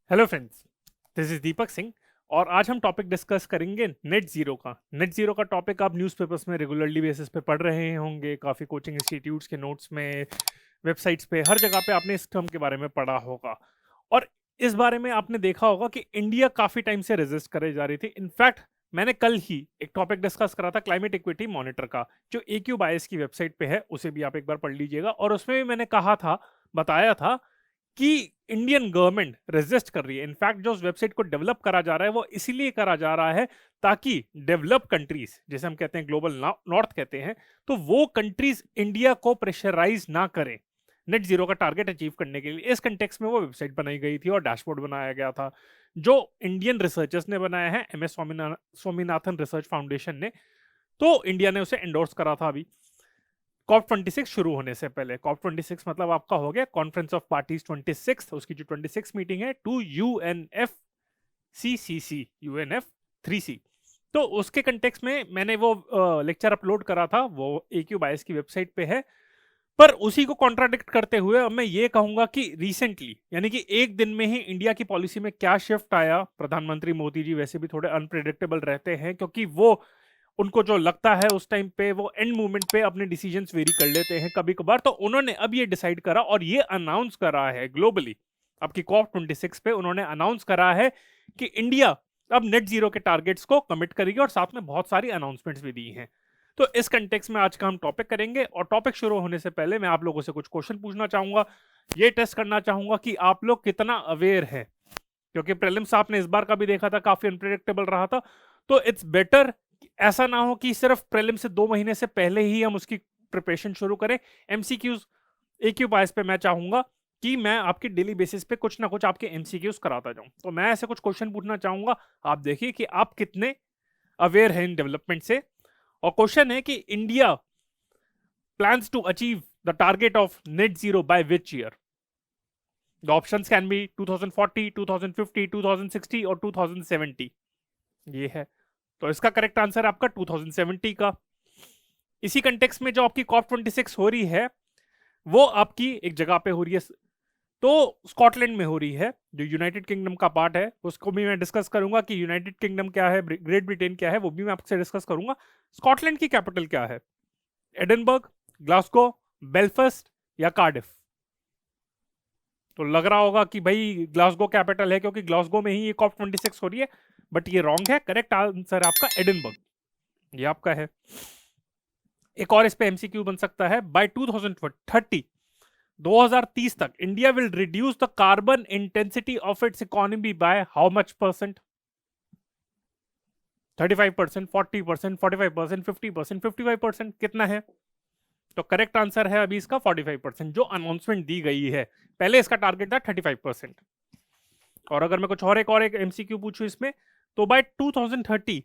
Hello friends, this is Deepak Singh और आज हम टॉपिक डिस्कस करेंगे नेट जीरो का। नेट जीरो का टॉपिक आप न्यूज़पेपर्स में रेगुलरली बेसिस पे पढ़ रहे होंगे, काफ़ी कोचिंग इंस्टीट्यूट्स के नोट्स में, वेबसाइट्स पे, हर जगह पे आपने इस टर्म के बारे में पढ़ा होगा। और इस बारे में आपने देखा होगा कि इंडिया काफ़ी टाइम से रेजिस्ट करे जा रही थी। इनफैक्ट मैंने कल ही एक टॉपिक डिस्कस करा था क्लाइमेट इक्विटी मॉनिटर का, जो AQ बायस की वेबसाइट पे है, उसे भी आप एक बार पढ़ लीजिएगा। और उसमें भी मैंने कहा था, बताया था कि इंडियन गवर्नमेंट रेजिस्ट कर रही है। इनफैक्ट जो उस वेबसाइट को डेवलप करा जा रहा है वो इसीलिए करा जा रहा है ताकि डेवलप कंट्रीज, जैसे हम कहते हैं ग्लोबल नॉर्थ कहते हैं, तो वो कंट्रीज इंडिया को प्रेशराइज ना करें नेट जीरो का टारगेट अचीव करने के लिए। इस कंटेक्स्ट में वो वेबसाइट बनाई गई थी और डैशबोर्ड बनाया गया था, जो इंडियन रिसर्चर्स ने बनाया है, MS स्वामीनाथन रिसर्च फाउंडेशन ने। तो इंडिया ने उसे एंडोर्स करा था अभी COP26 शुरू होने से पहले। COP26 मतलब आपका हो गया कॉन्फ्रेंस ऑफ पार्टीज 26, उसकी जो 26 मीटिंग है टू UNFCCC, तो उसके कंटेक्स्ट में मैंने वो लेक्चर अपलोड करा था, वो AQ बायस की वेबसाइट पे है। पर उसी को कॉन्ट्राडिक्ट करते हुए अब मैं ये कहूंगा कि रिसेंटली, यानी कि एक दिन में ही इंडिया की पॉलिसी में क्या शिफ्ट आया। प्रधानमंत्री मोदी जी वैसे भी थोड़े अनप्रिडिक्टेबल रहते हैं, क्योंकि वो उनको जो लगता है उस टाइम पे वो एंड मोमेंट पे अपने डिसीजंस वेरी कर लेते हैं कभी कभार। तो उन्होंने अब ये डिसाइड करा और ये अनाउंस करा है ग्लोबली, आपकी COP26 पे उन्होंने अनाउंस करा है कि इंडिया अब नेट जीरो के टारगेट्स को कमिट करेगी, और साथ में बहुत सारी अनाउंसमेंट्स भी दी हैं। तो इस कंटेक्स्ट में आज का हम टॉपिक करेंगे, और टॉपिक शुरू होने से पहले मैं आप लोगों से कुछ क्वेश्चन पूछना चाहूंगा। ये टेस्ट करना चाहूंगा कि आप लोग कितना अवेयर है, क्योंकि प्रीलिम्स आपने इस बार का भी देखा था, काफी अनप्रेडिक्टेबल रहा था। तो इट्स बेटर ऐसा ना हो कि सिर्फ प्रीलिम से 2 महीने से पहले ही हम उसकी प्रिपरेशन शुरू करें। MCQs AQ बायस पे मैं चाहूंगा कि मैं आपकी डेली बेसिस पे कुछ ना कुछ आपके MCQs कराता जाऊं। तो मैं ऐसे कुछ क्वेश्चन पूछना चाहूंगा, आप देखिए कि आप कितने अवेयर हैं इन डेवलपमेंट से। और क्वेश्चन है कि India plans to achieve the target of net zero by which year. The options can be 2040, 2050, 2060 और 2070। ये है, तो इसका करेक्ट आंसर है आपका 2070 का। इसी कंटेक्स्ट में जो आपकी COP26 हो रही है, वो आपकी एक जगह पे हो रही है, तो स्कॉटलैंड में हो रही है, जो यूनाइटेड किंगडम का पार्ट है। उसको भी मैं डिस्कस करूंगा कि यूनाइटेड किंगडम क्या है, ग्रेट ब्रिटेन क्या है, वो भी मैं आपसे डिस्कस करूंगा। स्कॉटलैंड की कैपिटल क्या है? एडिनबर्ग, ग्लासगो, बेलफास्ट या कार्डिफ? तो लग रहा होगा कि भाई ग्लासगो कैपिटल है, क्योंकि ग्लासगो में ही ये COP26 हो रही है, बट ये रॉन्ग है। करेक्ट आंसर आपका एडिनबर्ग, ये आपका है। एक और इस पे MCQ बन सकता है, बाय 2030, 2030 तक India will reduce the carbon intensity of its economy bye how much percent? 35%, 40%, 45%, 50%, 55%, कितना है? तो करेक्ट आंसर है अभी इसका 45%, जो अनाउंसमेंट दी गई है। पहले इसका टारगेट था 35%। और अगर मैं कुछ और एक MCQ पूछूं इसमें, तो by 2030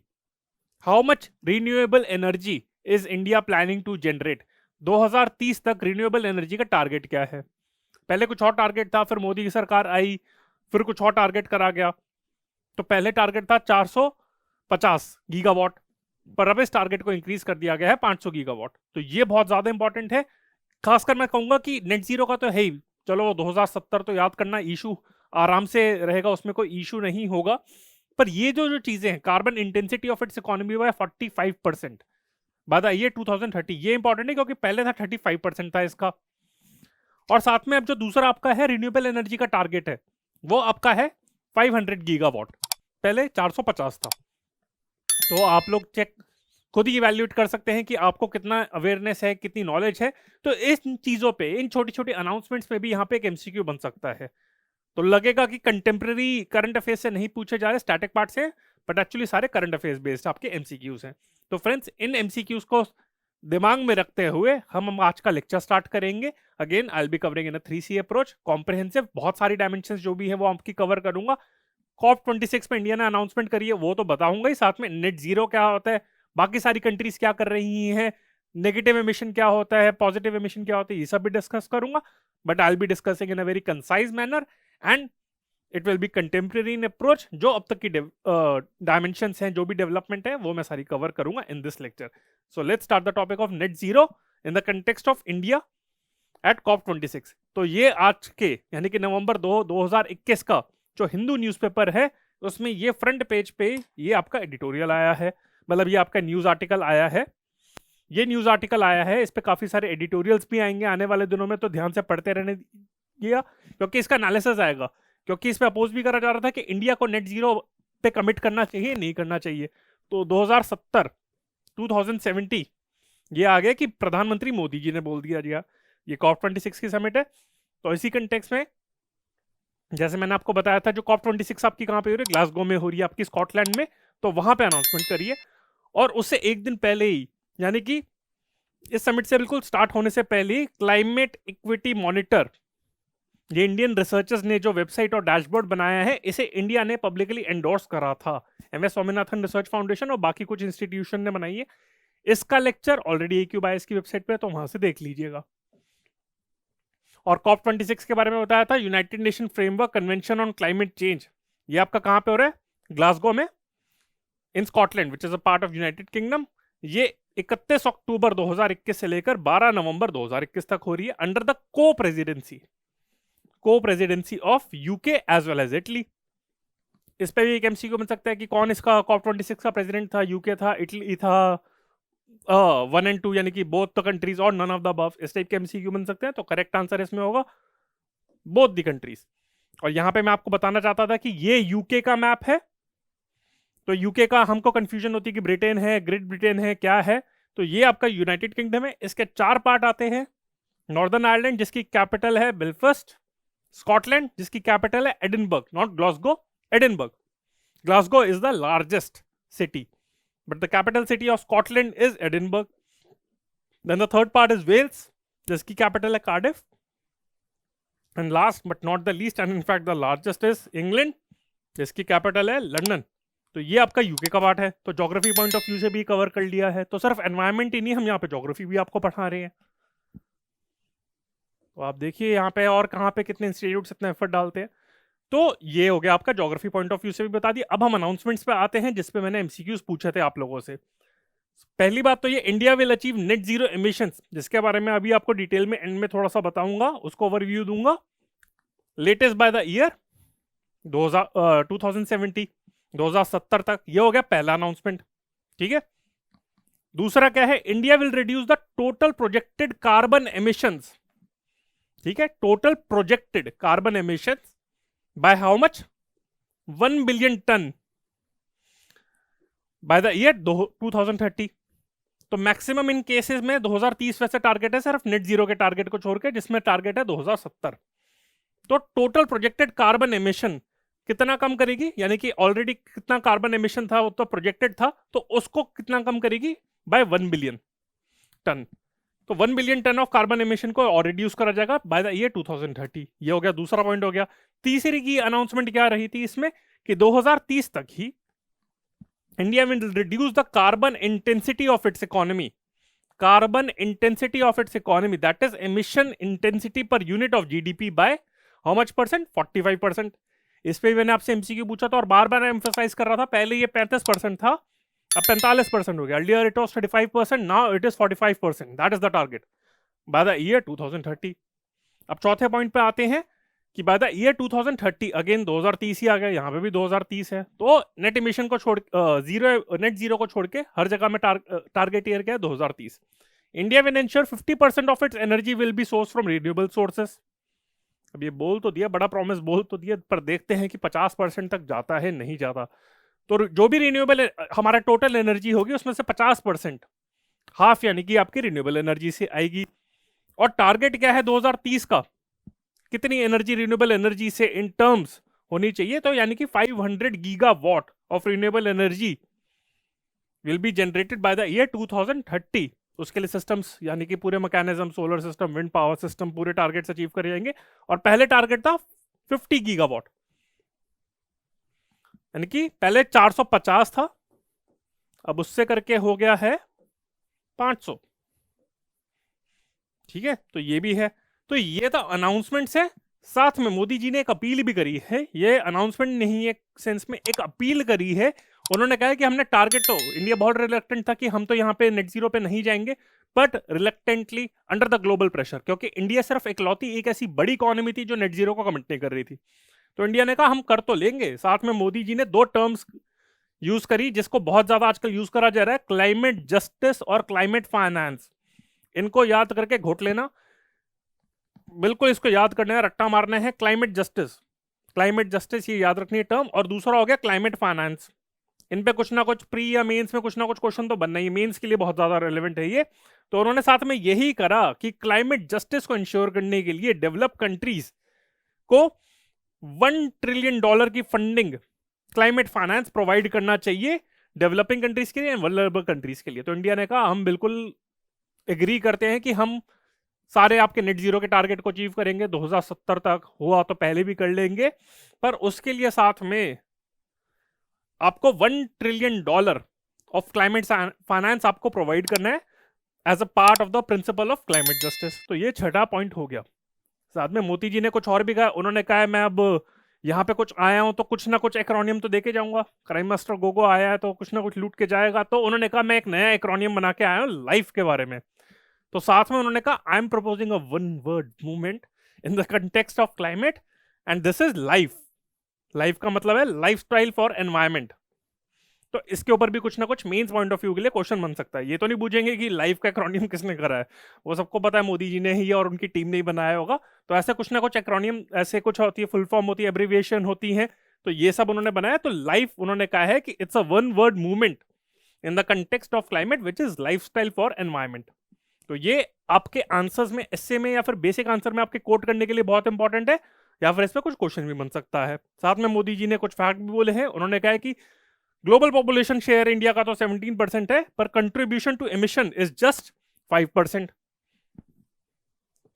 how much renewable energy is India planning to generate? 2030 तक रिन्यूएबल एनर्जी का टारगेट क्या है? पहले कुछ और टारगेट था, फिर मोदी की सरकार आई, फिर कुछ और टारगेट करा गया। तो पहले टारगेट था 450 गीगावाट, पर अब इस टारगेट को इंक्रीज कर दिया गया है 500 गीगावाट। तो ये बहुत ज्यादा इंपॉर्टेंट है। खासकर मैं कहूंगा कि नेट जीरो का तो है ही, चलो 2070 तो याद करना इशू आराम से रहेगा, उसमें कोई इशू नहीं होगा। पर ये जो चीजें हैं, carbon intensity of its economy bye 45% bye the year 2030, ये इंपॉर्टेंट है, क्योंकि पहले था 35% था इसका। और साथ में अब जो दूसरा आपका है रिन्यूएबल एनर्जी का टारगेट है, वो आपका है 500 गीगावाट, पहले 450 था। तो आप लोग चेक खुद ही इवैल्यूएट कर सकते हैं कि आपको कितना अवेयरनेस है, कितनी नॉलेज है। तो इन चीजों पे, इन छोटी छोटी अनाउंसमेंट्स पे भी यहाँ पे एक MCQ बन सकता है। तो लगेगा कि कंटेम्प्रेरी करंट अफेयर्स से नहीं पूछे जा रहे, स्टैटिक पार्ट से, बट एक्चुअली सारे करंट अफेयर्स बेस्ड आपके MCQs हैं। तो फ्रेंड्स, इन MCQs को दिमाग में रखते हुए हम आज का लेक्चर स्टार्ट करेंगे। Again I will be covering in 3C approach, comprehensive, बहुत सारी डायमेंशंस जो भी है वो आपकी कवर करूंगा। COP26 पे इंडिया ने अनाउंसमेंट करी है, वो तो बताऊंगा ही, साथ में नेट जीरो क्या होता है, बाकी सारी कंट्रीज क्या कर रही हैं, नेगेटिव एमिशन क्या होता है, पॉजिटिव एमिशन क्या होता है, ये सब भी डिस्कस करूंगा। But I will be discussing in a very concise manner, and it will be contemporary in approach. जो अब तक की डायमेंशंस हैं, जो भी डेवलपमेंट है, वो मैं सारी कवर करूंगा in this lecture. So let's start the topic of net zero in the context of India at COP26। तो ये आज के, यानी कि नवंबर 2021 का जो हिंदू न्यूज़पेपर है उसमें ये फ्रंट पेज पे ये आपका एडिटोरियल आया है, मतलब ये आपका न्यूज़ आर्टिकल आया है। ये न्यूज़ आर्टिकल आया है, इस पे काफ़ी सारे एडिटोरियल्स भी आएंगे आने वाले दिनों में, तो ध्यान से पढ़ते रहने दिया, क्योंकि इसका एनालिसिस आएगा। क्योंकि इस पे अपोज भी करा जा रहा था कि इंडिया को नेट जीरो पे कमिट करना चाहिए, नहीं करना चाहिए। तो 2070 2070 ये आ गया कि प्रधानमंत्री मोदी जी ने बोल दिया जी ये COP26 की समिट है। तो इसी कंटेक्स्ट में जैसे मैंने आपको बताया था, जो COP26 आपकी कहाँ पे हो रही है, ग्लासगो में हो रही है आपकी, स्कॉटलैंड में, तो वहां पे अनाउंसमेंट करिए। और उससे एक दिन पहले ही, यानी कि इस समिट से बिल्कुल स्टार्ट होने से पहले ही, क्लाइमेट इक्विटी मॉनिटर, ये इंडियन रिसर्चर्स ने जो वेबसाइट और डैशबोर्ड बनाया है, इसे इंडिया ने पब्लिकली एंडोर्स करा था। MS स्वामीनाथन रिसर्च फाउंडेशन और बाकी कुछ इंस्टीट्यूशन ने बनाई है। इसका लेक्चर ऑलरेडी AQ बायस की वेबसाइट पे है, तो वहां से देख लीजिएगा। और COP26 के बारे में बताया था, United nation framework convention on climate change. ये आपका कहां पे हो रहा है? ग्लासगो में, इन Scotland, which is a part of United kingdom. ये 31 अक्टूबर 2021 से लेकर 12 नवंबर 2021 तक हो रही है, under the co presidency of UK as well as Italy. इस पे भी एक MCQ बन सकता है कि कौन इसका COP26 का प्रेसिडेंट था, यूके था, इटली था, 1 and 2 यानी कि बोथ द कंट्रीज और नन ऑफ द अबव, इस टाइप के MCQ बन सकते हैं। तो करेक्ट आंसर इसमें होगा बोथ द कंट्रीज। और यहां पे मैं आपको बताना चाहता था कि ये यूके का मैप है। तो यूके का हमको कंफ्यूजन होती है कि ब्रिटेन है, ग्रेट ब्रिटेन है, क्या है। तो ये आपका यूनाइटेड किंगडम है। इसके 4 पार्ट आते हैं। नॉर्दर्न आयरलैंड, जिसकी कैपिटल है बेलफास्ट। स्कॉटलैंड, जिसकी कैपिटल है Edinburgh, not Glasgow, Edinburgh. Glasgow is the largest city, but the capital city of Scotland is Edinburgh. Then the third part is Wales, जिसकी capital है Cardiff. And last but not the least, and in fact the largest is England, जिसकी capital है London. तो ये आपका UK का part है। तो ज्योग्राफी पॉइंट ऑफ व्यू से भी कवर कर लिया है। तो सिर्फ एनवायरमेंट ही नहीं, हम यहाँ पे ज्योग्राफी भी आपको पढ़ा रहे हैं। तो आप देखिए यहाँ पे और कहाँ पे कितने इंस्टीट्यूट इतना एफर्ट डालते हैं। तो ये हो गया आपका ज्योग्राफी पॉइंट ऑफ व्यू से भी बता दिया। अब हम अनाउंसमेंट्स पे आते हैं, जिसपे मैंने MCQs पूछे थे आप लोगों से। पहली बात तो ये India will achieve net zero emissions, जिसके बारे में अभी आपको डिटेल में एंड में थोड़ा सा बताऊंगा, उसको ओवरव्यू दूंगा। लेटेस्ट बाय द ईयर 2070 2070 तक। ये हो गया पहला अनाउंसमेंट, ठीक है। दूसरा क्या है? India will reduce the total projected carbon emissions, ठीक है, total projected carbon emissions by how much? 1 billion tonne by the year 2030। तो मैक्सिमम इन केसेस में 2030 वैसे टारगेट है, सिर्फ नेट जीरो के टारगेट को छोड़ के, जिसमें टारगेट है 2070। तो टोटल प्रोजेक्टेड कार्बन एमिशन कितना कम करेगी, यानी कि ऑलरेडी कितना कार्बन एमिशन था वो तो प्रोजेक्टेड था, तो उसको कितना कम करेगी? By 1 billion tonne. तो 1 billion tonne of carbon emission को और रिड्यूस करा जाएगा बाय द ईयर 2030। ये हो गया दूसरा पॉइंट हो गया। तीसरी की अनाउंसमेंट क्या रही थी इसमें कि 2030 तक ही India will reduce the carbon intensity of its economy, carbon intensity of its economy, that is emission intensity per unit of GDP by how much percent? 45%। इस पे मैंने आपसे MCQ पूछा था और बार बार एम्फसाइज कर रहा था, पहले ये 35% था, अब 45% हो गया। Earlier it was 35%, now it is 45%। That is the target bye the year 2030। अब चौथे पॉइंट पे आते हैं कि बाय द ईयर 2030, अगेन 2030 ही आ गया, यहाँ पे भी 2030 है। तो नेट इमिशन को छोड़ नेट जीरो को छोड़ के हर जगह में टारगेट ईयर क्या है? 2030। India will ensure 50% of its energy will be source from renewable sources. अब ये बोल तो दिया, बड़ा प्रॉमिस बोल तो दिया, पर देखते हैं कि 50% तक जाता है नहीं जाता। तो जो भी रिन्यूएबल हमारा टोटल एनर्जी होगी उसमें से 50%, हाफ यानी कि आपकी रिन्यूएबल एनर्जी से आएगी। और टारगेट क्या है 2030 का? कितनी एनर्जी रिन्यूएबल एनर्जी से इन टर्म्स होनी चाहिए? तो यानी कि 500 gigawatt of renewable energy will be generated by the year 2030। उसके लिए सिस्टम्स यानी कि पूरे mechanism, solar system, wind power system, पूरे टारगेट्स अचीव कर जाएंगे। और पहले टारगेट था 50 गीगावाट, यानी कि पहले 450 था, अब उससे करके हो गया है 500, ठीक है। तो ये भी है। तो ये तो अनाउंसमेंट है, साथ में मोदी जी ने एक अपील भी करी है। ये अनाउंसमेंट नहीं, एक सेंस में एक अपील करी है। उन्होंने कहा है कि हमने टारगेट, तो इंडिया बहुत रिलक्टेंट था कि हम तो यहाँ पे नेट जीरो पे नहीं जाएंगे, but reluctantly under the global pressure, क्योंकि इंडिया सिर्फ इकलौती एक ऐसी बड़ी इकोनॉमी थी जो नेट जीरो को कमिट नहीं कर रही थी। तो इंडिया ने कहा हम कर तो लेंगे। साथ में मोदी जी ने 2 टर्म्स यूज करी जिसको बहुत ज्यादा आजकल यूज करा जा रहा है, क्लाइमेट जस्टिस और क्लाइमेट फाइनेंस। इनको याद करके घोट लेना, बिल्कुल इसको याद करना है, रट्टा मारना है। क्लाइमेट जस्टिस, क्लाइमेट जस्टिस ये याद रखनी है टर्म। और दूसरा हो गया क्लाइमेट फाइनेंस। इन पे कुछ ना कुछ प्री या मेंस में कुछ ना कुछ क्वेश्चन तो बनना ही, मेंस के लिए बहुत ज्यादा रेलेवेंट है ये। तो उन्होंने साथ में यही करा कि क्लाइमेट जस्टिस को इंश्योर करने के लिए डेवलप कंट्रीज को $1 ट्रिलियन की फंडिंग क्लाइमेट फाइनेंस प्रोवाइड करना चाहिए डेवलपिंग कंट्रीज के लिए एंड वल्नरेबल कंट्रीज के लिए। तो इंडिया ने कहा हम बिल्कुल एग्री करते हैं कि हम सारे आपके नेट जीरो के टारगेट को अचीव करेंगे 2070 तक, हुआ तो पहले भी कर लेंगे, पर उसके लिए साथ में आपको $1 ट्रिलियन ऑफ क्लाइमेट फाइनेंस आपको प्रोवाइड करना है as a part of the principle of climate justice. तो ये छठा पॉइंट हो गया। साथ में मोदी जी ने कुछ और भी कहा। उन्होंने कहा है मैं अब यहाँ पे कुछ आया हूं तो कुछ ना कुछ एक्रोनियम तो देके जाऊंगा। क्राइम मास्टर गोगो आया है तो कुछ ना कुछ लूट के जाएगा। तो उन्होंने कहा मैं एक नया एक्रोनियम बना के आया हूं लाइफ के बारे में। तो साथ में उन्होंने कहा I am proposing a one word movement in the context of climate and this is life. Life का मतलब है लाइफस्टाइल फॉर एनवायरमेंट। तो इसके ऊपर भी कुछ ना कुछ मेंस पॉइंट ऑफ व्यू के लिए क्वेश्चन बन सकता है। ये तो नहीं पूछेंगे कि लाइफ का एक्रोनियम किसने करा है, वो सबको पता है मोदी जी ने ही और उनकी टीम ने ही बनाया होगा। तो ऐसे कुछ ना कुछ एक्रोनियम ऐसे कुछ होती है, फुल फॉर्म होती है, एब्रिविएशन होती है, तो ये सब उन्होंने बनाया। तो लाइफ उन्होंने कहा है कि it's a one word movement in the context of climate which is lifestyle for environment. तो ये आपके आंसर्स में, एस्से में या फिर बेसिक आंसर में आपके कोट करने के लिए बहुत इंपॉर्टेंट है, या फिर इस पर कुछ क्वेश्चन भी बन सकता है। साथ में मोदी जी ने कुछ फैक्ट भी बोले हैं। उन्होंने कहा है कि ग्लोबल पॉपुलेशन शेयर इंडिया का तो 17% है, पर contribution to emission is just 5%।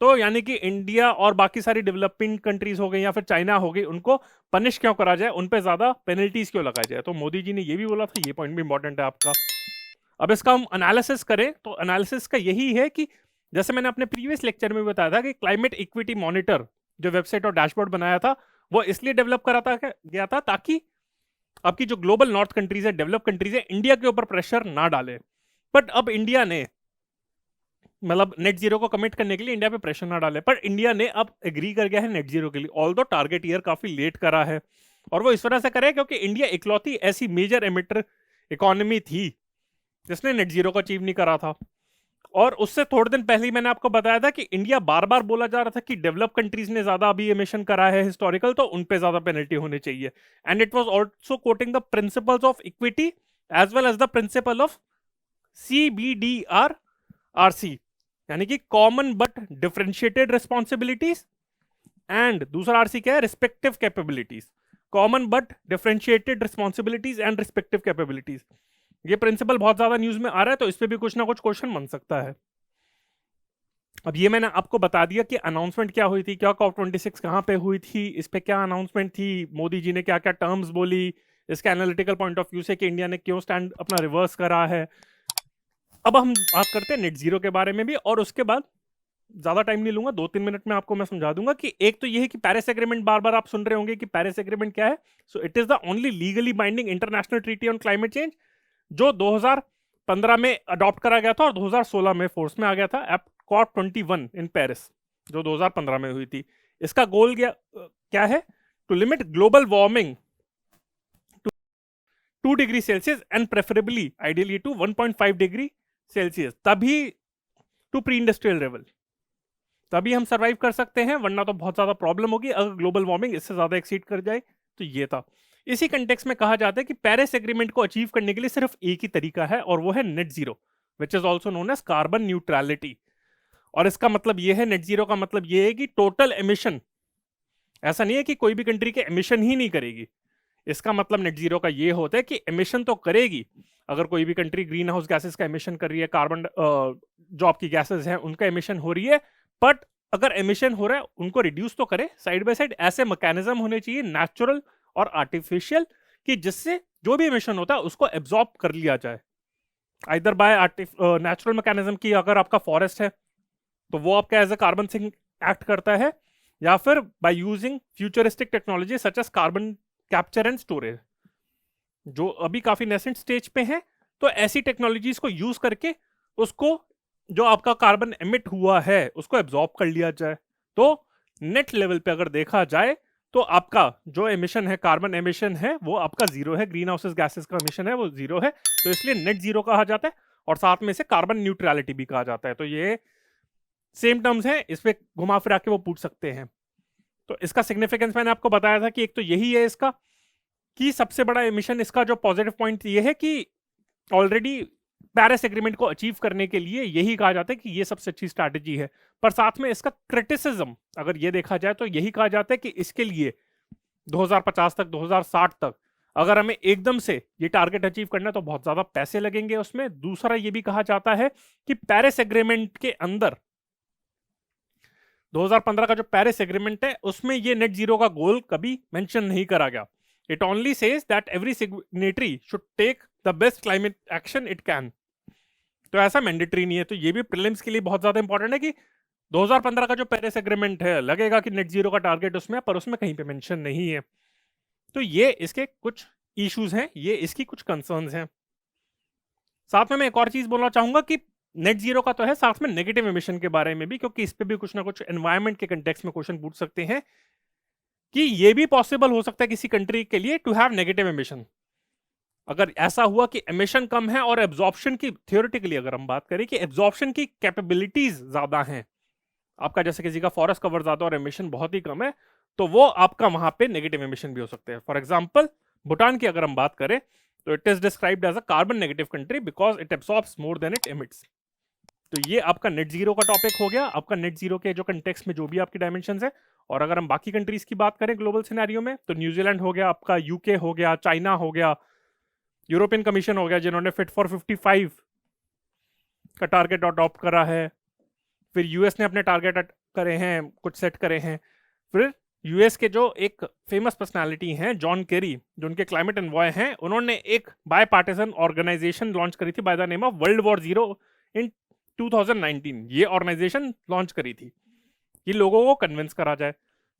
तो यानी कि इंडिया और बाकी सारी डेवलपिंग कंट्रीज हो गई या फिर चाइना हो गई, उनको पनिश क्यों करा जाए, उन पे ज्यादा पेनल्टीज क्यों लगाई जाए। तो मोदी जी ने ये भी बोला था, ये पॉइंट भी इंपॉर्टेंट है आपका। अब इसका हम एनालिसिस करें तो एनालिसिस का यही है कि जैसे मैंने अपने प्रीवियस लेक्चर में बताया था कि क्लाइमेट इक्विटी मॉनिटर जो वेबसाइट और डैशबोर्ड बनाया था, वो इसलिए डेवलप करा था गया था ताकि आपकी जो ग्लोबल नॉर्थ कंट्रीज है, डेवलप कंट्रीज है, इंडिया के ऊपर प्रेशर ना डाले। बट अब इंडिया ने मतलब नेट जीरो को कमिट करने के लिए इंडिया पे प्रेशर ना डाले, पर इंडिया ने अब एग्री कर गया है नेट जीरो के लिए, ऑल दो टारगेट ईयर काफी लेट करा है। और वो इस वजह से करे क्योंकि इंडिया इकलौती ऐसी मेजर एमिटर इकोनॉमी थी जिसने नेट जीरो को अचीव नहीं करा था। और उससे थोड़े दिन पहले ही मैंने आपको बताया था कि इंडिया बार बार बोला जा रहा था कि डेवलप कंट्रीज ने ज्यादा अभी एमिशन करा है हिस्टोरिकल, तो उन पे ज्यादा पेनल्टी होनी चाहिए। And it was also quoting the principles of equity as well as the principle of CBDR RC, यानी कि common but differentiated responsibilities, and दूसरा RC क्या है, respective capabilities. Common but differentiated responsibilities and respective capabilities, ये principle बहुत ज्यादा news में आ रहा है, तो इस पे भी कुछ ना कुछ क्वेश्चन बन सकता है। अब ये मैंने आपको बता दिया कि अनाउंसमेंट क्या हुई थी, क्या COP26 कहाँ पे हुई थी, इस पे क्या अनाउंसमेंट थी, मोदी जी ने क्या क्या टर्म्स बोली, इसके एनालिटिकल पॉइंट ऑफ व्यू से कि इंडिया ने क्यों स्टैंड अपना रिवर्स करा है। अब हम बात करते हैं नेट जीरो के बारे में भी, और उसके बाद ज्यादा टाइम नहीं लूंगा, 2-3 मिनट में आपको मैं समझा दूंगा कि एक तो ये है कि पेरिस एग्रीमेंट, बार बार आप सुन रहे होंगे कि पेरिस एग्रीमेंट क्या है। So it is the only legally binding international treaty on climate change जो 2015 में अडॉप्ट करा गया था और 2016 में फोर्स में आ गया था एट COP21 इन पेरिस, जो 2015 में हुई थी। इसका गोल क्या है, to limit global warming to 2 degree Celsius and preferably ideally to 1.5 degree Celsius, तभी टू प्री इंडस्ट्रियल लेवल, तभी हम सरवाइव कर सकते हैं, वरना तो बहुत ज्यादा प्रॉब्लम होगी अगर ग्लोबल वार्मिंग इससे ज्यादा एक्सीड कर जाए। तो ये था। इसी कंटेक्स्ट में कहा जाता है कि पेरिस एग्रीमेंट को अचीव करने के लिए सिर्फ एक ही तरीका है, और वो है net zero, which is also known as carbon neutrality. और इसका मतलब ये है, नेट जीरो का मतलब ये है कि टोटल एमिशन, ऐसा नहीं है कि कोई भी कंट्री के एमिशन ही नहीं करेगी। इसका मतलब नेट जीरो का ये होता है कि एमिशन तो करेगी, अगर कोई भी कंट्री ग्रीन हाउस गैसेस का एमिशन कर रही है, कार्बन जो आपकी गैसेस हैं उनका एमिशन हो रही है, बट अगर एमिशन हो रहा है उनको रिड्यूस तो करे साइड बाय साइड। ऐसे मैकेनिज्म होने चाहिए नेचुरल और आर्टिफिशियल कि जिससे जो भी एमिशन होता है उसको एब्जॉर्ब कर लिया जाए, आइदर बाय नेचुरल मैकेनिज्म की, अगर आपका फॉरेस्ट है तो वो आपका as a carbon sink act करता है, या फिर by using futuristic technology such as carbon capture and storage, जो अभी काफी नेसेंट स्टेज पे है। तो ऐसी टेक्नोलॉजीज को यूज करके उसको, जो आपका कार्बन एमिट हुआ है, उसको एब्जॉर्ब कर लिया जाए। तो नेट लेवल पे अगर देखा जाए तो आपका जो एमिशन है, कार्बन एमिशन है, वो आपका जीरो है, ग्रीन हाउसेस गैसेस का एमिशन है वो जीरो है, तो इसलिए नेट जीरो कहा जाता है और साथ में इसे कार्बन न्यूट्रलिटी भी कहा जाता है। तो ये सेम टर्म्स हैं, इस पे घुमा फिरा के वो पूछ सकते हैं। तो इसका सिग्निफिकेंस मैंने आपको बताया था कि एक तो यही है इसका कि सबसे बड़ा एमिशन, इसका जो पॉजिटिव पॉइंट ये है कि ऑलरेडी पेरिस एग्रीमेंट को अचीव करने के लिए यही कहा जाता है कि ये सबसे अच्छी स्ट्रैटेजी है। पर साथ में इसका क्रिटिसिज्म अगर ये देखा जाए तो यही कहा जाता है कि इसके लिए 2050 तक, 2060 तक अगर हमें एकदम से ये टारगेट अचीव करना है तो बहुत ज्यादा पैसे लगेंगे उसमें। दूसरा ये भी कहा जाता है कि पेरिस एग्रीमेंट के अंदर 2015 का जो पेरिस एग्रीमेंट है उसमें ये नेट जीरो का गोल कभी मेंशन नहीं करा गया। It only says that every signatory should take the best climate action it can. तो ऐसा मैंडेटरी नहीं है। तो ये भी प्रीलिम्स के लिए बहुत ज्यादा इंपॉर्टेंट है कि 2015 का जो पेरिस एग्रीमेंट है, लगेगा कि नेट जीरो का टारगेट उसमें है, पर उसमें कहीं पे मेंशन नहीं है। तो ये इसके कुछ इश्यूज हैं, ये इसकी कुछ कंसर्न्स हैं। साथ में मैं एक और चीज बोलना चाहूंगा कि नेट जीरो का तो है, साथ में नेगेटिव एमिशन के बारे में भी, क्योंकि इस पे भी कुछ ना कुछ एनवायरमेंट के कंटेक्स्ट में क्वेश्चन पूछ सकते हैं कि ये भी पॉसिबल हो सकता है किसी कंट्री के लिए टू हैव नेगेटिव एमिशन। अगर ऐसा हुआ कि एमिशन कम है और एब्जॉर्प्शन की, थियोरेटिकली अगर हम बात करें कि एब्जॉर्प्शन की कैपेबिलिटीज ज्यादा हैं, आपका जैसे किसी का फॉरेस्ट कवर ज्यादा और एमिशन बहुत ही कम है, तो वो आपका वहां पे नेगेटिव एमिशन भी हो सकते हैं। फॉर एग्जांपल भूटान की अगर हम बात करें तो it is described as a carbon negative country because it absorbs more than it emits. तो ये आपका नेट जीरो का टॉपिक हो गया, आपका नेट जीरो के जो कंटेक्स्ट में जो भी आपकी डायमेंशंस है। और अगर हम बाकी कंट्रीज की बात करें ग्लोबल सिनेरियो में, तो न्यूजीलैंड हो गया आपका, यूके हो गया, चाइना हो गया, यूरोपियन कमीशन हो गया जिन्होंने फिट फॉर 55 का टारगेट अडॉप्ट करा है। फिर यूएस ने अपने टारगेट करे हैं, कुछ सेट करे हैं। फिर यूएस के जो एक फेमस पर्सनालिटी हैं जॉन केरी, जो उनके क्लाइमेट एनवॉय हैं, उन्होंने एक बाय पार्टिसन ऑर्गेनाइजेशन लॉन्च करी थी by the name of World War Zero in 2019। ये ऑर्गेनाइजेशन लॉन्च करी थी कि लोगों को कन्विंस करा जाए।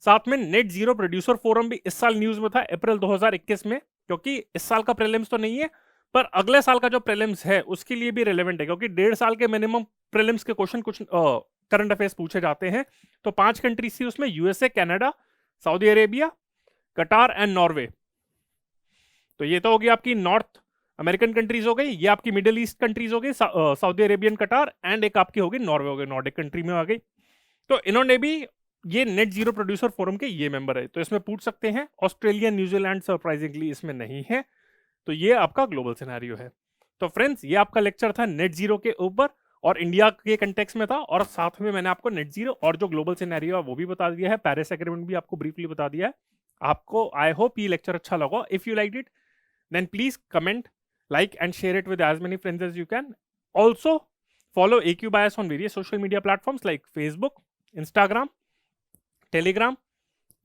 साथ में नेट जीरो प्रोड्यूसर फोरम भी इस साल न्यूज में था अप्रैल 2021 में, क्योंकि इस साल का प्रीलिम्स तो नहीं है पर अगले साल का जो प्रीलिम्स है उसके लिए भी रिलेवेंट है, क्योंकि 1.5 साल के मिनिमम प्रीलिम्स के क्वेश्चन कुछ करंट अफेयर्स पूछे जाते हैं। तो 5 कंट्रीज थी उसमें, यूएसए, कनाडा, सऊदी अरेबिया, कटार एंड नॉर्वे। तो ये तो होगी आपकी नॉर्थ अमेरिकन कंट्रीज हो गई, ये आपकी मिडिल ईस्ट कंट्रीज हो गई, सऊदी अरेबियन, कटार, एंड एक आपकी होगी नॉर्वे हो गई, नॉर्डिक कंट्री में आ गई। तो इन्होंने भी, ये नेट जीरो प्रोड्यूसर फोरम के ये मेंबर है, तो इसमें पूछ सकते हैं। ऑस्ट्रेलिया, न्यूजीलैंड सरप्राइजिंगली इसमें नहीं है। तो ये आपका ग्लोबल सिनेरियो है। तो फ्रेंड्स, ये आपका लेक्चर था नेट जीरो के ऊपर और इंडिया के कंटेक्स्ट में था, और साथ में मैंने आपको नेट जीरो और जो ग्लोबल सिनेरियो है वो भी बता दिया है, पेरिस एग्रीमेंट भी आपको ब्रीफली बता दिया है। आपको आई होप ये लेक्चर अच्छा लगा। If you like it then please comment, like and share it with as many friends as you can. Also follow AQ Bias on various social media platforms like Facebook, Instagram, Telegram,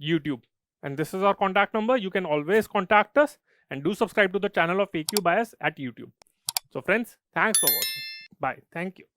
YouTube, and this is our contact number. You can always contact us and do subscribe to the channel of AQ Bias at YouTube. So friends, thanks for watching. Bye. Thank you.